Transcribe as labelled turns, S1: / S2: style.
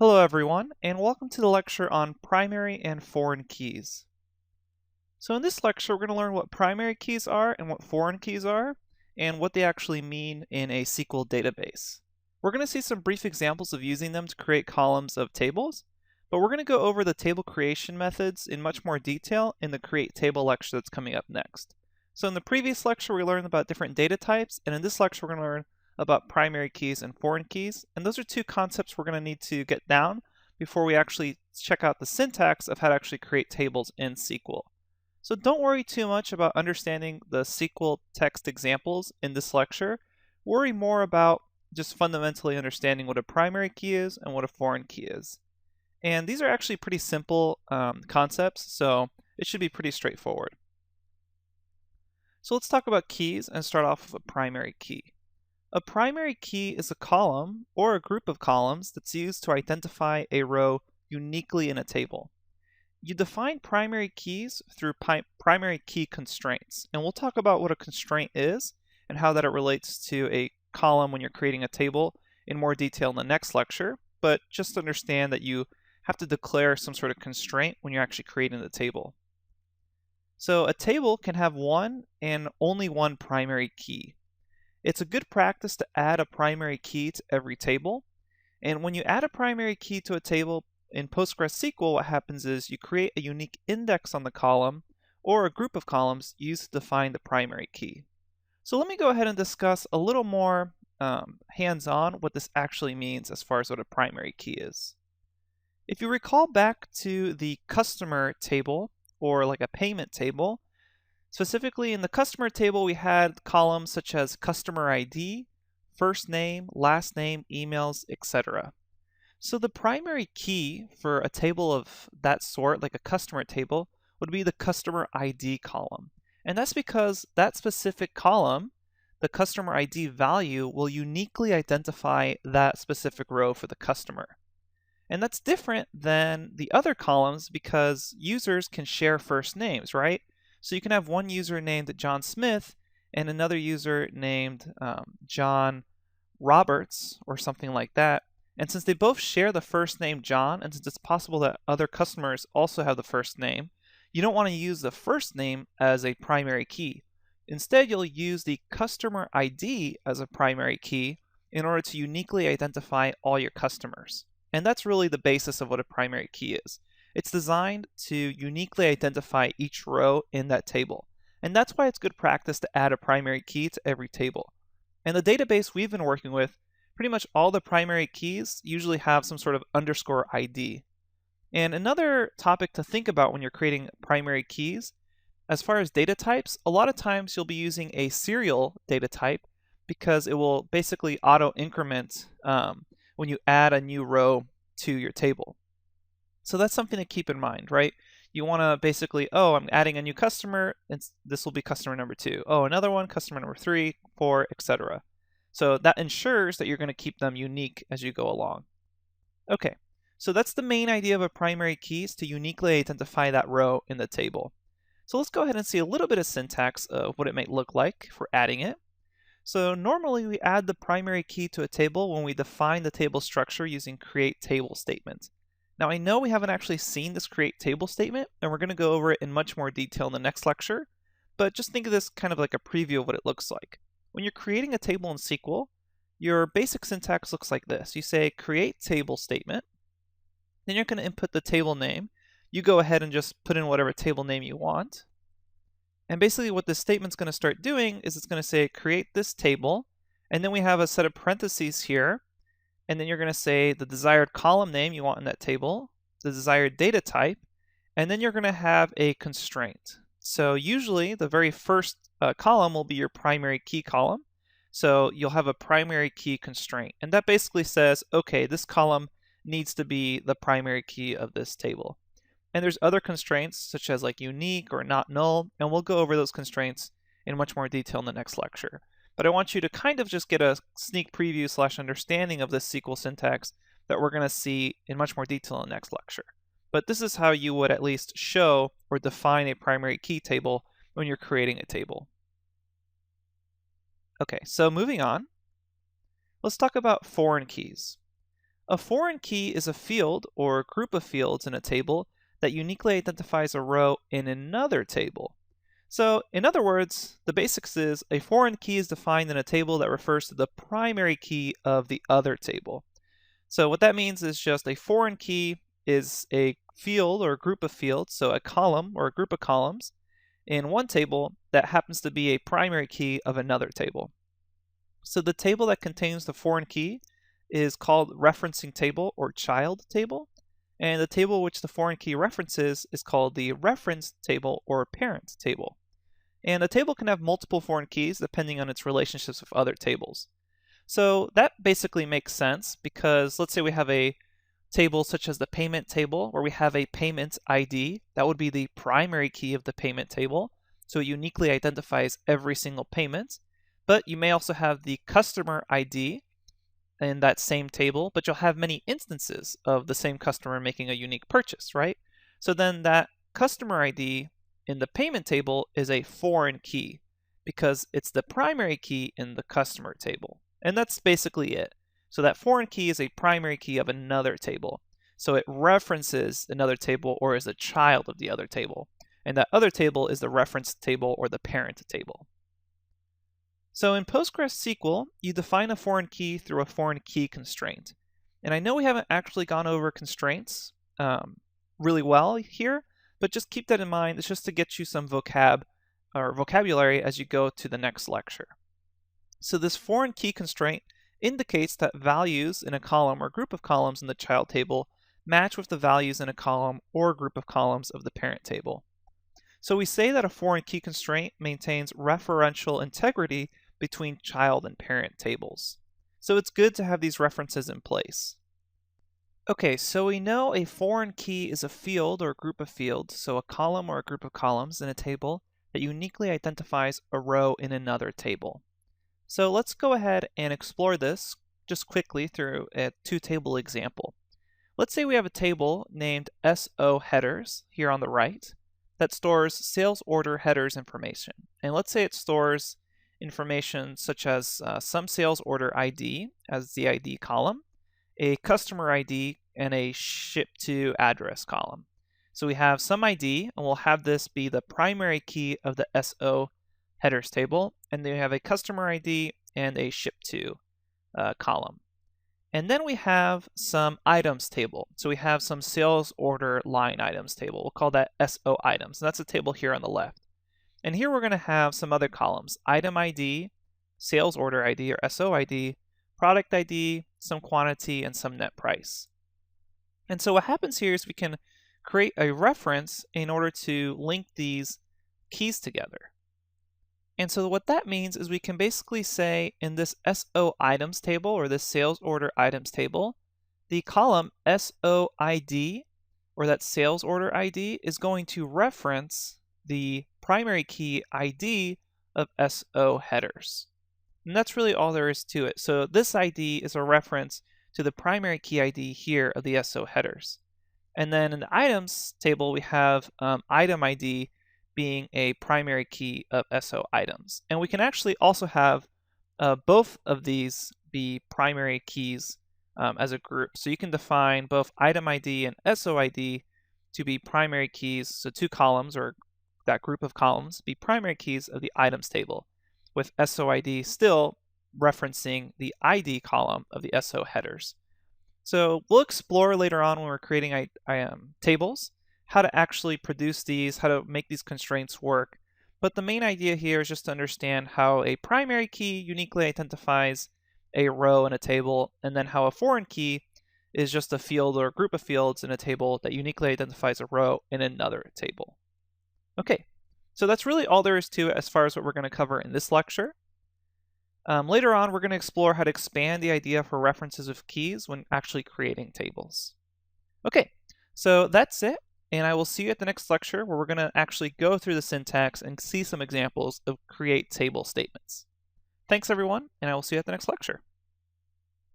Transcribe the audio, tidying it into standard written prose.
S1: Hello everyone, and welcome to the lecture on primary and foreign keys. So in this lecture, we're going to learn what primary keys are and what foreign keys are, and what they actually mean in a SQL database. We're going to see some brief examples of using them to create columns of tables, but we're going to go over the table creation methods in much more detail in the Create Table lecture that's coming up next. So in the previous lecture, we learned about different data types, and in this lecture, we're going to learn about primary keys and foreign keys, and those are two concepts we're going to need to get down before we actually check out the syntax of how to actually create tables in SQL. So don't worry too much about understanding the SQL text examples in this lecture. Worry more about just fundamentally understanding what a primary key is and what a foreign key is. And these are actually pretty simple concepts, so it should be pretty straightforward. So let's talk about keys and start off with a primary key. A primary key is a column or a group of columns that's used to identify a row uniquely in a table. You define primary keys through primary key constraints, and we'll talk about what a constraint is and how that it relates to a column when you're creating a table in more detail in the next lecture, but just understand that you have to declare some sort of constraint when you're actually creating the table. So a table can have one and only one primary key. It's a good practice to add a primary key to every table. And when you add a primary key to a table in PostgreSQL, what happens is you create a unique index on the column or a group of columns used to define the primary key. So let me go ahead and discuss a little more hands-on what this actually means as far as what a primary key is. If you recall back to the customer table or like a payment table, specifically in the customer table, we had columns such as customer ID, first name, last name, emails, etc. So the primary key for a table of that sort, like a customer table, would be the customer ID column. And that's because that specific column, the customer ID value, will uniquely identify that specific row for the customer. And that's different than the other columns because users can share first names, right? So you can have one user named John Smith and another user named John Roberts or something like that. And since they both share the first name John, and since it's possible that other customers also have the first name, you don't want to use the first name as a primary key. Instead, you'll use the customer ID as a primary key in order to uniquely identify all your customers. And that's really the basis of what a primary key is. It's designed to uniquely identify each row in that table. And that's why it's good practice to add a primary key to every table. And the database we've been working with, pretty much all the primary keys usually have some sort of underscore ID. And another topic to think about when you're creating primary keys, as far as data types, a lot of times you'll be using a serial data type because it will basically auto increment when you add a new row to your table. So that's something to keep in mind, right? You want to basically, oh, I'm adding a new customer, and this will be customer number 2. Oh, another one, customer number 3, 4, etc. So that ensures that you're going to keep them unique as you go along. Okay, so that's the main idea of a primary key, is to uniquely identify that row in the table. So let's go ahead and see a little bit of syntax of what it might look like for adding it. So normally we add the primary key to a table when we define the table structure using create table statement. Now I know we haven't actually seen this create table statement, and we're going to go over it in much more detail in the next lecture, but just think of this kind of like a preview of what it looks like. When you're creating a table in SQL, your basic syntax looks like this. You say create table statement, then you're going to input the table name. You go ahead and just put in whatever table name you want. And basically what this statement's going to start doing is it's going to say create this table, and then we have a set of parentheses here, and then you're going to say the desired column name you want in that table, the desired data type, and then you're going to have a constraint. So usually the very first column will be your primary key column. So you'll have a primary key constraint, and that basically says, okay, this column needs to be the primary key of this table. And there's other constraints such as like unique or not null, and we'll go over those constraints in much more detail in the next lecture. But I want you to kind of just get a sneak preview / understanding of this SQL syntax that we're going to see in much more detail in the next lecture. But this is how you would at least show or define a primary key table when you're creating a table. Okay, so moving on, let's talk about foreign keys. A foreign key is a field or group of fields in a table that uniquely identifies a row in another table. So, in other words, the basics is a foreign key is defined in a table that refers to the primary key of the other table. So what that means is just a foreign key is a field or a group of fields, so a column or a group of columns in one table that happens to be a primary key of another table. So the table that contains the foreign key is called referencing table or child table, and the table which the foreign key references is called the reference table or parent table. And a table can have multiple foreign keys depending on its relationships with other tables. So that basically makes sense because let's say we have a table such as the payment table where we have a payment ID. That would be the primary key of the payment table. So it uniquely identifies every single payment. But you may also have the customer ID in that same table, but you'll have many instances of the same customer making a unique purchase, right? So then that customer ID in the payment table is a foreign key because it's the primary key in the customer table. And that's basically it. So that foreign key is a primary key of another table. So it references another table or is a child of the other table. And that other table is the reference table or the parent table. So in PostgreSQL, you define a foreign key through a foreign key constraint. And I know we haven't actually gone over constraints really well here, but just keep that in mind. It's just to get you some vocabulary as you go to the next lecture. So this foreign key constraint indicates that values in a column or group of columns in the child table match with the values in a column or group of columns of the parent table. So we say that a foreign key constraint maintains referential integrity between child and parent tables. So it's good to have these references in place. Okay, so we know a foreign key is a field or a group of fields, so a column or a group of columns in a table that uniquely identifies a row in another table. So let's go ahead and explore this just quickly through a two-table example. Let's say we have a table named SO headers here on the right that stores sales order headers information. And let's say it stores information such as some sales order ID as the ID column, a customer ID, and a ship to address column. So we have some ID, and we'll have this be the primary key of the SO headers table, and then we have a customer ID and a ship to column. And then we have some items table. So we have some sales order line items table. We'll call that SO items. And that's a table here on the left. And here we're going to have some other columns: item ID, sales order ID or SO ID, product ID, some quantity, and some net price. And so what happens here is we can create a reference in order to link these keys together. And so what that means is we can basically say in this SO items table or this sales order items table, the column SO ID or that sales order ID is going to reference the primary key ID of SO headers. And that's really all there is to it. So this ID is a reference to the primary key ID here of the SO headers. And then in the items table, we have item ID being a primary key of SO items. And we can actually also have both of these be primary keys as a group. So you can define both item ID and SO ID to be primary keys, so two columns or that group of columns be primary keys of the items table, with SO ID still referencing the ID column of the SO headers. So we'll explore later on when we're creating tables how to actually produce these, how to make these constraints work. But the main idea here is just to understand how a primary key uniquely identifies a row in a table, and then how a foreign key is just a field or a group of fields in a table that uniquely identifies a row in another table. Okay, so that's really all there is to it as far as what we're going to cover in this lecture. Later on, we're going to explore how to expand the idea for references of keys when actually creating tables. Okay, so that's it. And I will see you at the next lecture where we're going to actually go through the syntax and see some examples of create table statements. Thanks everyone, and I will see you at the next lecture.